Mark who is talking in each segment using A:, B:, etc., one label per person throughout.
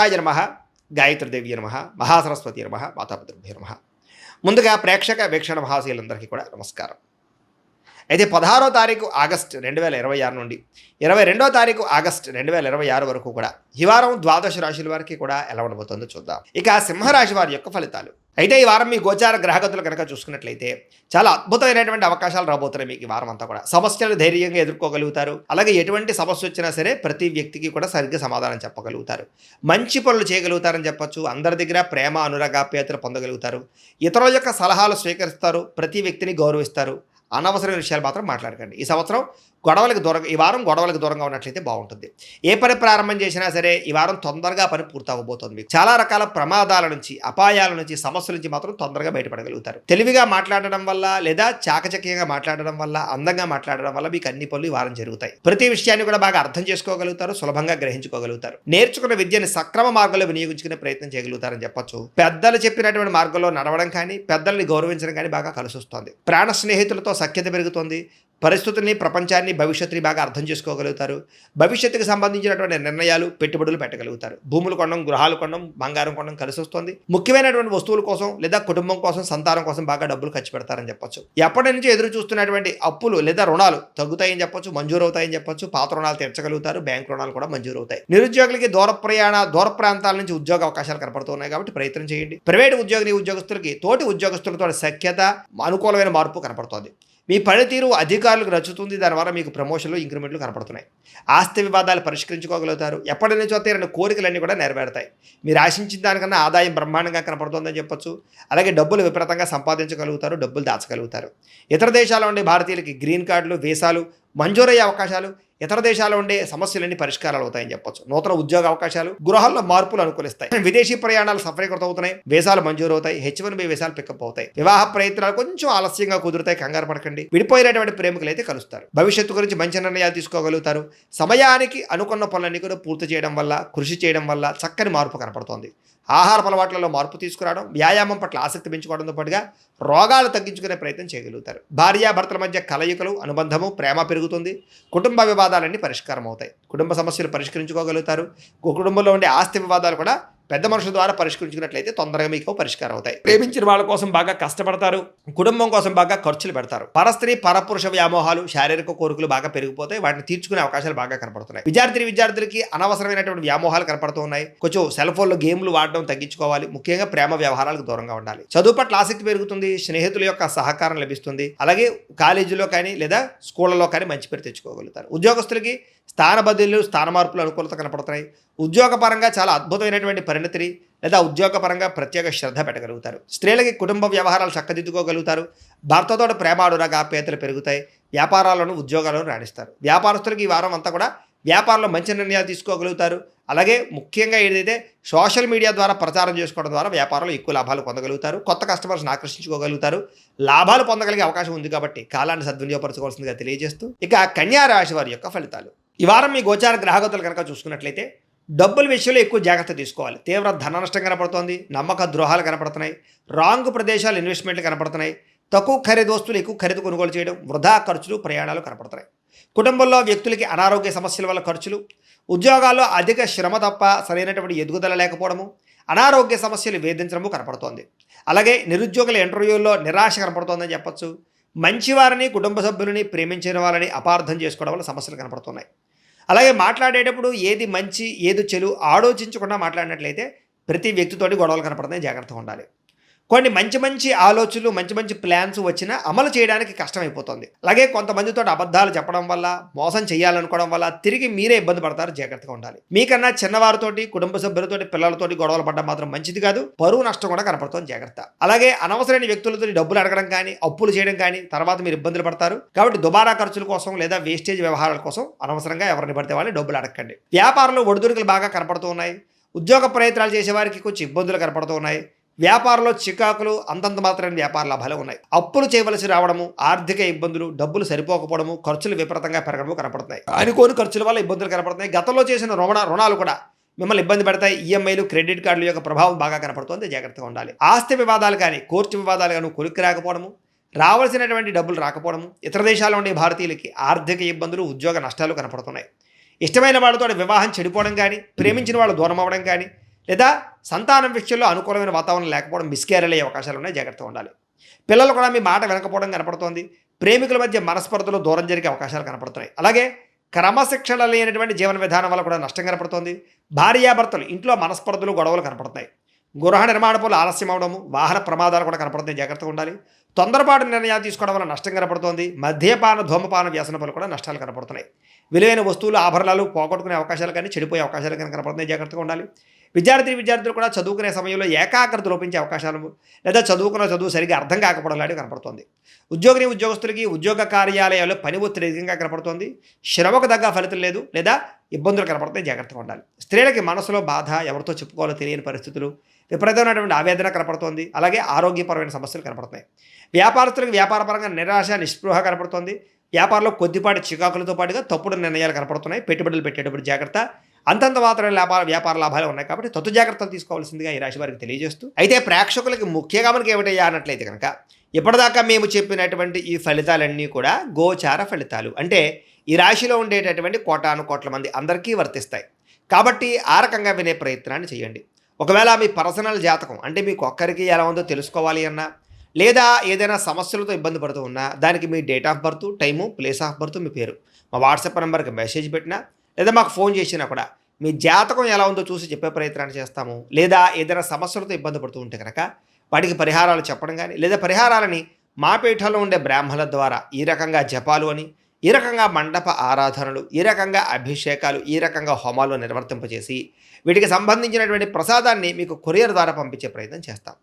A: ాయ నమ గాయత్రీదేవి నమ మహాసరస్వతి నమ మాతాపితృభ్యో నమ. ముందుగా ప్రేక్షక వీక్షణ మహాశీలందరికీ కూడా నమస్కారం. అయితే 16వ తారీఖు ఆగస్టు 2026 నుండి 22వ తారీఖు ఆగస్టు 2026 వరకు కూడా ఈ వారం ద్వాదశ రాశుల వారికి కూడా ఎలా ఉండబోతుందో చూద్దాం. ఇక సింహరాశి వారి యొక్క ఫలితాలు. అయితే ఈ వారం మీ గోచార గ్రహగతులు కనుక చూసుకున్నట్లయితే చాలా అద్భుతమైనటువంటి అవకాశాలు రాబోతున్నాయి. మీకు ఈ వారం అంతా కూడా సమస్యలు ధైర్యంగా ఎదుర్కోగలుగుతారు. అలాగే ఎటువంటి సమస్య వచ్చినా సరే ప్రతి వ్యక్తికి కూడా సరిగ్గా సమాధానం చెప్పగలుగుతారు. మంచి పనులు చేయగలుగుతారని చెప్పొచ్చు. అందరి దగ్గర ప్రేమ అనురాగాప్యాయతలు పొందగలుగుతారు. ఇతరుల యొక్క సలహాలు స్వీకరిస్తారు. ప్రతి వ్యక్తిని గౌరవిస్తారు. అనవసరమైన విషయాలు మాత్రం మాట్లాడకండి. ఈ సంవత్సరం ఈ వారం గొడవలకు దూరంగా ఉన్నట్లయితే బాగుంటుంది. ఏ పని ప్రారంభం చేసినా సరే ఈ వారం తొందరగా పని పూర్తవబోతుంది. మీకు చాలా రకాల ప్రమాదాల నుంచి, అపాయాల నుంచి, సమస్యల నుంచి మాత్రం తొందరగా బయటపడగలుగుతారు. తెలివిగా మాట్లాడడం వల్ల లేదా చాకచక్యంగా మాట్లాడడం వల్ల, అందంగా మాట్లాడడం వల్ల మీకు అన్ని పనులు ఈ వారం జరుగుతాయి. ప్రతి విషయాన్ని కూడా బాగా అర్థం చేసుకోగలుగుతారు. సులభంగా గ్రహించుకోగలుగుతారు. నేర్చుకున్న విద్యని సక్రమ మార్గంలో వినియోగించుకునే ప్రయత్నం చేయగలుగుతారని చెప్పొచ్చు. పెద్దలు చెప్పినటువంటి మార్గంలో నడవడం కానీ, పెద్దల్ని గౌరవించడం కానీ బాగా కలిసి వస్తుంది. ప్రాణ స్నేహితులతో సఖ్యత పెరుగుతుంది. పరిస్థితుల్ని, ప్రపంచాన్ని, భవిష్యత్తుని బాగా అర్థం చేసుకోగలుగుతారు. భవిష్యత్తుకు సంబంధించినటువంటి నిర్ణయాలు, పెట్టుబడులు పెట్టగలుగుతారు. భూములు కొనడం, గృహాలు కొనడం, బంగారం కొనడం కలిసి వస్తుంది. ముఖ్యమైనటువంటి వస్తువుల కోసం లేదా కుటుంబం కోసం, సంతానం కోసం బాగా డబ్బులు ఖర్చు పెడతారని చెప్పొచ్చు. ఎప్పటి నుంచి ఎదురు చూస్తున్నటువంటి అప్పులు లేదా రుణాలు తగ్గుతాయని చెప్పొచ్చు, మంజూరు అవుతాయని చెప్పొచ్చు. పాత రుణాలు తీర్చగలుగుతారు. బ్యాంక్ రుణాలు కూడా మంజూరు అవుతాయి. నిరుద్యోగులకి దూర ప్రాంతాల నుంచి ఉద్యోగ అవకాశాలు కనపడుతున్నాయి కాబట్టి ప్రయత్నం చేయండి. ప్రైవేటు ఉద్యోగులకి తోటి ఉద్యోగస్తులతో సఖ్యత, అనుకూలమైన మార్పు కనపడుతోంది. మీ పనితీరు అధికారులకు నచ్చుతుంది. దానివల్ల మీకు ప్రమోషన్లు, ఇంక్రిమెంట్లు కనపడుతున్నాయి. ఆస్తి వివాదాలు పరిష్కరించుకోగలుగుతారు. ఎప్పటి నుంచో తీరని కోరికలన్నీ కూడా నెరవేరుతాయి. మీరు ఆశించిన దానికన్నా ఆదాయం బ్రహ్మాండంగా కనపడుతుందని చెప్పొచ్చు. అలాగే డబ్బులు విపరీతంగా సంపాదించగలుగుతారు. డబ్బులు దాచగలుగుతారు. ఇతర దేశాల్లో ఉండే భారతీయులకి గ్రీన్ కార్డులు, వీసాలు మంజూరయ్యే అవకాశాలు, ఇతర దేశాల్లో ఉండే సమస్యలన్నీ పరిష్కారాలు అవుతాయని చెప్పొచ్చు. నూతన ఉద్యోగ అవకాశాలు, గృహాల్లో మార్పులు అనుకూలిస్తాయి. విదేశీ ప్రయాణాలు సఫలీకృతం అవుతున్నాయి. వీసాలు మంజూరు అవుతాయి. H1B వీసాలు పికప్ అవుతాయి. వివాహ ప్రయత్నాలు కొంచెం ఆలస్యంగా కుదురుతాయి. కంగారు పడకండి. విడిపోయినటువంటి ప్రేమికులు అయితే కలుస్తారు. భవిష్యత్తు గురించి మంచి నిర్ణయాలు తీసుకోగలుగుతారు. సమయానికి అనుకున్న పనులన్నీ కూడా పూర్తి చేయడం వల్ల, కృషి చేయడం వల్ల చక్కని మార్పు కనపడుతోంది. ఆహార అలవాట్లలో మార్పు తీసుకురావడం, వ్యాయామం పట్ల ఆసక్తి పెంచుకోవడంతో పాటుగా రోగాలు తగ్గించుకునే ప్రయత్నం చేయగలుగుతారు. భార్యాభర్తల మధ్య కలయికలు, అనుబంధము, ప్రేమ పెరుగుతుంది. కుటుంబ వివాదాలన్నీ పరిష్కారం అవుతాయి. కుటుంబ సమస్యలు పరిష్కరించుకోగలుగుతారు. కుటుంబంలో ఉండే ఆస్తి వివాదాలు కూడా పెద్ద మనుషుల ద్వారా పరిష్కరించుకున్నట్లయితే తొందరగా మీకు పరిష్కారం అవుతాయి. ప్రేమించిన వాళ్ళ కోసం బాగా కష్టపడతారు. కుటుంబం కోసం బాగా ఖర్చులు పెడతారు. పరస్త్రీ పరపురుష వ్యామోహాలు, శారీరక కోరికలు బాగా పెరిగిపోతాయి. వాటిని తీర్చుకునే అవకాశాలు బాగా కనపడుతున్నాయి. విద్యార్థులకి అనవసరమైనటువంటి వ్యామోహాలు కనపడుతూ ఉన్నాయి. కొంచెం సెల్ ఫోన్లో గేమ్లు వాడడం తగ్గించుకోవాలి. ముఖ్యంగా ప్రేమ వ్యవహారాలకు దూరంగా ఉండాలి. చదువు పట్ల ఆసక్తి పెరుగుతుంది. స్నేహితుల యొక్క సహకారం లభిస్తుంది. అలాగే కాలేజీలో కానీ లేదా స్కూళ్ళలో కానీ మంచి పేరు తెచ్చుకోగలుగుతారు. ఉద్యోగస్తులకి స్థాన బదిలీలు, స్థాన మార్పులు అనుకూలత కనపడుతున్నాయి. ఉద్యోగపరంగా చాలా అద్భుతమైనటువంటి పరిణతిని లేదా ఉద్యోగపరంగా ప్రత్యేక శ్రద్ధ పెట్టగలుగుతారు. స్త్రీలకి కుటుంబ వ్యవహారాలు చక్కదిద్దుకోగలుగుతారు. భర్తతో ప్రేమ అనురాగాప్యాయతలు పెరుగుతాయి. వ్యాపారాలను, ఉద్యోగాలను రాణిస్తారు. వ్యాపారస్తులకి ఈ వారం అంతా కూడా వ్యాపారంలో మంచి నిర్ణయాలు తీసుకోగలుగుతారు. అలాగే ముఖ్యంగా ఏదైతే సోషల్ మీడియా ద్వారా ప్రచారం చేసుకోవడం ద్వారా వ్యాపారంలో ఎక్కువ లాభాలు పొందగలుగుతారు. కొత్త కస్టమర్స్ని ఆకర్షించుకోగలుగుతారు. లాభాలు పొందగలిగే అవకాశం ఉంది కాబట్టి కాలాన్ని సద్వినియోగపరచుకోవాల్సిందిగా తెలియజేస్తూ ఇక కన్యా రాశి వారి యొక్క ఫలితాలు. ఈ వారం మీ గోచార గ్రహగతులు కనుక చూసుకున్నట్లయితే డబ్బుల విషయంలో ఎక్కువ జాగ్రత్త తీసుకోవాలి. తీవ్ర ధన నష్టం కనపడుతోంది. నమ్మక ద్రోహాలు కనపడుతున్నాయి. రాంగ్ ప్రదేశాలు, ఇన్వెస్ట్మెంట్లు కనపడుతున్నాయి. తక్కువ ఖరీదు వస్తువులు ఎక్కువ ఖరీదు కొనుగోలు చేయడం, వృధా ఖర్చులు, ప్రయాణాలు కనపడుతున్నాయి. కుటుంబంలో వ్యక్తులకి అనారోగ్య సమస్యల వల్ల ఖర్చులు, ఉద్యోగాల్లో అధిక శ్రమ తప్ప సరైనటువంటి ఎదుగుదల లేకపోవడము, అనారోగ్య సమస్యలు వేధించడము కనపడుతోంది. అలాగే నిరుద్యోగుల ఇంటర్వ్యూల్లో నిరాశ కనపడుతోందని చెప్పొచ్చు. మంచివారిని, కుటుంబ సభ్యులని, ప్రేమించిన వాళ్ళని అపార్థం చేసుకోవడం వల్ల సమస్యలు కనపడుతున్నాయి. అలాగే మాట్లాడేటప్పుడు ఏది మంచి, ఏది చెడు ఆలోచించకుండా మాట్లాడినట్లయితే ప్రతి వ్యక్తితోటి గొడవలు కనపడుతున్నాయి. జాగ్రత్తగా ఉండాలి. కొన్ని మంచి ఆలోచనలు, మంచి ప్లాన్స్ వచ్చినా అమలు చేయడానికి కష్టమైపోతుంది. అలాగే కొంతమందితో అబద్ధాలు చెప్పడం వల్ల, మోసం చేయాలనుకోవడం వల్ల తిరిగి మీరే ఇబ్బంది పడతారు. జాగ్రత్తగా ఉండాలి. మీకన్నా చిన్నవారితోటి, కుటుంబ సభ్యులతోటి, పిల్లలతోటి గొడవలు పడడం మాత్రం మంచిది కాదు. పరువు నష్టం కూడా కనపడుతుంది. జాగ్రత్త. అలాగే అనవసరమైన వ్యక్తులతో డబ్బులు అడగడం కానీ, అప్పులు చేయడం కానీ తర్వాత మీరు ఇబ్బందులు పడతారు. కాబట్టి దుబారా ఖర్చుల కోసం లేదా వేస్టేజ్ వ్యవహారాల కోసం అనవసరంగా ఎవరిని పడితే వాళ్ళని డబ్బులు అడగండి. వ్యాపారంలో ఒడిదుడుకులు బాగా కనపడుతూ ఉన్నాయి. ఉద్యోగ ప్రయత్నాలు చేసేవారికి కొంచెం ఇబ్బందులు కనపడుతూ ఉన్నాయి. వ్యాపారంలో చికాకులు, అంతంత మాత్రమే వ్యాపార లాభాలు ఉన్నాయి. అప్పులు చేయవలసి రావడము, ఆర్థిక ఇబ్బందులు, డబ్బులు సరిపోకపోవడము, ఖర్చులు విపరీతంగా పెరగడము కనపడుతున్నాయి. అనుకోని ఖర్చుల వల్ల ఇబ్బందులు కనపడుతున్నాయి. గతంలో చేసిన రుణాలు కూడా మిమ్మల్ని ఇబ్బంది పెడతాయి. ఈఎంఐలు, క్రెడిట్ కార్డుల యొక్క ప్రభావం బాగా కనపడుతుంది. జాగ్రత్తగా ఉండాలి. ఆస్తి వివాదాలు కానీ, కోర్టు వివాదాలు కానీ కొలిక్కి రాకపోవడము, రావాల్సినటువంటి డబ్బులు రాకపోవడము, ఇతర దేశాల్లో ఉండే భారతీయులకి ఆర్థిక ఇబ్బందులు, ఉద్యోగ నష్టాలు కనపడుతున్నాయి. ఇష్టమైన వాళ్ళతో వివాహం చెడిపోవడం కానీ, ప్రేమించిన వాళ్ళు దూరం అవ్వడం కానీ, లేదా సంతానం విషయంలో అనుకూలమైన వాతావరణం లేకపోవడం, మిస్క్యారేజ్ అయ్యే అవకాశాలు ఉన్నాయి, జాగ్రత్తగా ఉండాలి. పిల్లలు కూడా మీ మాట వినకపోవడం కనపడుతోంది. ప్రేమికుల మధ్య మనస్పర్ధలు దూరం జరిగే అవకాశాలు కనపడుతున్నాయి. అలాగే క్రమశిక్షణ లేనటువంటి జీవన విధానం వల్ల కూడా నష్టం కనపడుతోంది. భార్యాభర్తలు ఇంట్లో మనస్పర్ధలు, గొడవలు కనపడుతున్నాయి. గృహ నిర్మాణ పనులు ఆలస్యం అవడము, వాహన ప్రమాదాలు కూడా కనపడుతున్నాయి, జాగ్రత్తగా ఉండాలి. తొందరపాటు నిర్ణయాలు తీసుకోవడం వల్ల నష్టం కనపడుతోంది. మద్యపాన, ధూమపాన, వ్యసన పనులు కూడా నష్టాలు కనపడుతున్నాయి. విలువైన వస్తువులు, ఆభరణాలు పోగొట్టుకునే అవకాశాలు కానీ, చెడిపోయే అవకాశాలు కానీ కనపడుతున్నాయి, జాగ్రత్తగా ఉండాలి. విద్యార్థులు కూడా చదువుకునే సమయంలో ఏకాగ్రత లోపించే అవకాశాలు, లేదా చదువుకున్న చదువు సరిగ్గా అర్థం కాకపోవడం లాంటివి కనపడుతోంది. ఉద్యోగస్తులకి ఉద్యోగ కార్యాలయాల్లో పని ఒత్తిడి అధికంగా కనపడుతోంది. శ్రమకు తగ్గ ఫలితం లేదు, లేదా ఇబ్బందులు కనపడుతున్నాయి, జాగ్రత్తగా ఉండాలి. స్త్రీలకి మనసులో బాధ, ఎవరితో చెప్పుకోవాలో తెలియని పరిస్థితులు, విపరీతమైనటువంటి ఆవేదన కనపడుతోంది. అలాగే ఆరోగ్యపరమైన సమస్యలు కనపడుతున్నాయి. వ్యాపారస్తులకు వ్యాపారపరంగా నిరాశ, నిస్పృహ కనపడుతోంది. వ్యాపారంలో కొద్దిపాటి చికాకులతో పాటుగా తప్పుడు నిర్ణయాలు కనపడుతున్నాయి. పెట్టుబడులు పెట్టేటప్పుడు జాగ్రత్త. అంతంత మాత్రమే వ్యాపార లాభాలు ఉన్నాయి కాబట్టి తత్తు జాగ్రత్తలు తీసుకోవాల్సిందిగా ఈ రాశి వారికి తెలియజేస్తూ, అయితే ప్రేక్షకులకి ముఖ్యంగా మనకి ఏమిటయ్యా అన్నట్లయితే కనుక, ఇప్పటిదాకా మేము చెప్పినటువంటి ఈ ఫలితాలన్నీ కూడా గోచార ఫలితాలు. అంటే ఈ రాశిలో ఉండేటటువంటి కోటాను కోట్ల మంది అందరికీ వర్తిస్తాయి. కాబట్టి ఆ రకంగా వినే ప్రయత్నాన్ని చేయండి. ఒకవేళ మీ పర్సనల్ జాతకం అంటే మీకు ఒక్కరికి ఎలా ఉందో తెలుసుకోవాలి అన్నా, లేదా ఏదైనా సమస్యలతో ఇబ్బంది పడుతూ ఉన్నా, దానికి మీ date of birth, time, place of birth, మీ పేరు మా వాట్సాప్ నెంబర్కి మెసేజ్ పెట్టినా, లేదా మాకు ఫోన్ చేసినా కూడా మీ జాతకం ఎలా ఉందో చూసి చెప్పే ప్రయత్నాన్ని చేస్తాము. లేదా ఏదైనా సమస్యలతో ఇబ్బంది పడుతూ ఉంటే కనుక వాటికి పరిహారాలు చెప్పడం కానీ, లేదా పరిహారాలని మా పీఠంలో ఉండే బ్రాహ్మణుల ద్వారా ఈ రకంగా జపాలు అని, ఈ రకంగా మండప ఆరాధనలు, ఈ రకంగా అభిషేకాలు, ఈ రకంగా హోమాలు నిర్వర్తింపజేసి వీటికి సంబంధించినటువంటి ప్రసాదాన్ని మీకు కొరియర్ ద్వారా పంపించే ప్రయత్నం చేస్తాం.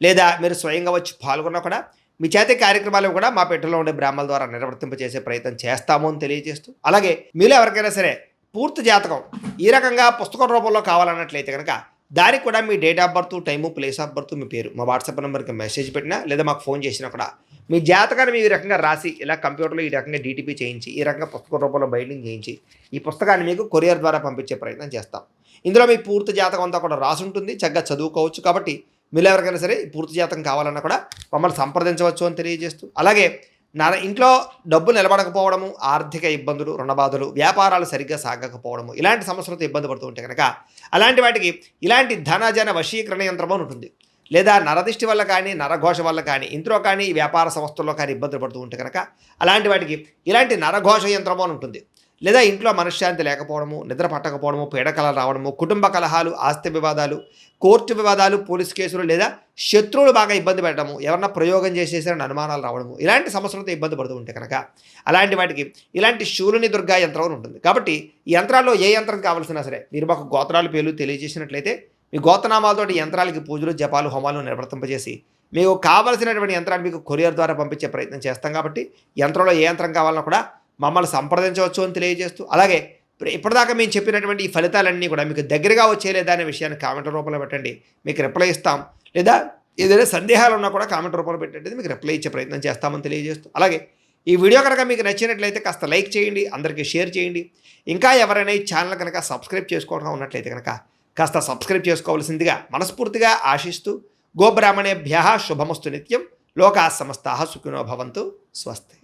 A: లేదా మీరు స్వయంగా వచ్చి పాల్గొన్నా కూడా మీ చేతి కార్యక్రమాలు కూడా మా పీఠంలో ఉండే బ్రాహ్మణుల ద్వారా నిర్వర్తింపజేసే ప్రయత్నం చేస్తాము అని తెలియజేస్తూ, అలాగే మీలో ఎవరికైనా సరే పూర్తి జాతకం ఈ రకంగా పుస్తకం రూపంలో కావాలన్నట్లయితే కనుక దానికి కూడా మీ date of birth, time, place of birth, మీ పేరు మా వాట్సాప్ నెంబర్కి మెసేజ్ పెట్టినా, లేదా మాకు ఫోన్ చేసినా కూడా మీ జాతకాన్ని ఈ రకంగా రాసి ఇలా కంప్యూటర్లో ఈ రకంగా డీటీపీ చేయించి, ఈ రకంగా పుస్తకం రూపంలో బైండింగ్ చేయించి ఈ పుస్తకాన్ని మీకు కొరియర్ ద్వారా పంపించే ప్రయత్నం చేస్తాం. ఇందులో మీ పూర్తి జాతకం అంతా కూడా రాసి ఉంటుంది, చక్కగా చదువుకోవచ్చు. కాబట్టి మీరు ఎవరికైనా సరే పూర్తి జాతకం కావాలన్నా కూడా మమ్మల్ని సంప్రదించవచ్చు అని తెలియజేస్తూ, అలాగే ఇంట్లో డబ్బు నిలబడకపోవడము, ఆర్థిక ఇబ్బందులు, రుణబాధలు, వ్యాపారాలు సరిగ్గా సాగకపోవడము, ఇలాంటి సమస్యలతో ఇబ్బంది పడుతూ ఉంటే కనుక అలాంటి వాటికి ఇలాంటి ధనజన వశీకరణ యంత్రం అని ఉంటుంది. లేదా నరదిష్టి వల్ల కానీ, నరఘోష వల్ల కానీ, ఇంట్లో కానీ, వ్యాపార సంస్థల్లో కానీ ఇబ్బందులు పడుతూ ఉంటే కనుక అలాంటి వాటికి ఇలాంటి నరఘోష యంత్రం అని ఉంటుంది. లేదా ఇంట్లో మనశ్శాంతి లేకపోవడము, నిద్ర పట్టకపోవడము, పీడకలలు రావడము, కుటుంబ కలహాలు, ఆస్తి వివాదాలు, కోర్టు వివాదాలు, పోలీస్ కేసులు, లేదా శత్రువులు బాగా ఇబ్బంది పెట్టడము, ఎవరన్నా ప్రయోగం చేసేసారని అనుమానాలు రావడము, ఇలాంటి సమస్యలతో ఇబ్బంది పడుతూ ఉంటే కనుక అలాంటి వాటికి ఇలాంటి శూలుని దుర్గా యంత్రం అని ఉంటుంది. కాబట్టి ఈ యంత్రాల్లో ఏ యంత్రం కావాల్సినా సరే మీరు మాకు గోత్రాలు పేర్లు తెలియజేసినట్లయితే మీ గోత్రనామాలతోటి యంత్రాలకి పూజలు, జపాలు, హోమాలు నిర్వర్తింపజేసి మీకు కావలసినటువంటి యంత్రాన్ని మీకు కొరియర్ ద్వారా పంపించే ప్రయత్నం చేస్తాం. కాబట్టి యంత్రంలో ఏ యంత్రం కావాలన్నా కూడా మమ్మల్ని సంప్రదించవచ్చు అని తెలియజేస్తూ, అలాగే ఇప్పటిదాకా మేము చెప్పినటువంటి ఈ ఫలితాలన్నీ కూడా మీకు దగ్గరగా వచ్చేలేదా అనే విషయాన్ని కామెంట్ రూపంలో పెట్టండి, మీకు రిప్లై ఇస్తాం. లేదా ఏదైనా సందేహాలు ఉన్నా కూడా కామెంట్ రూపంలో పెట్టండి, మీకు రిప్లై ఇచ్చే ప్రయత్నం చేస్తామని తెలియజేస్తూ, అలాగే ఈ వీడియో కనుక మీకు నచ్చినట్లయితే కాస్త లైక్ చేయండి, అందరికీ షేర్ చేయండి. ఇంకా ఎవరైనా ఈ ఛానల్ కనుక సబ్స్క్రైబ్ చేసుకోవడం ఉన్నట్లయితే కనుక కాస్త సబ్స్క్రైబ్ చేసుకోవాల్సిందిగా మనస్ఫూర్తిగా ఆశిస్తూ, గోబ్రాహ్మణేభ్యః శుభమస్తు నిత్యం, లోకాః సమస్తాః సుఖినో భవంతు, స్వస్తి.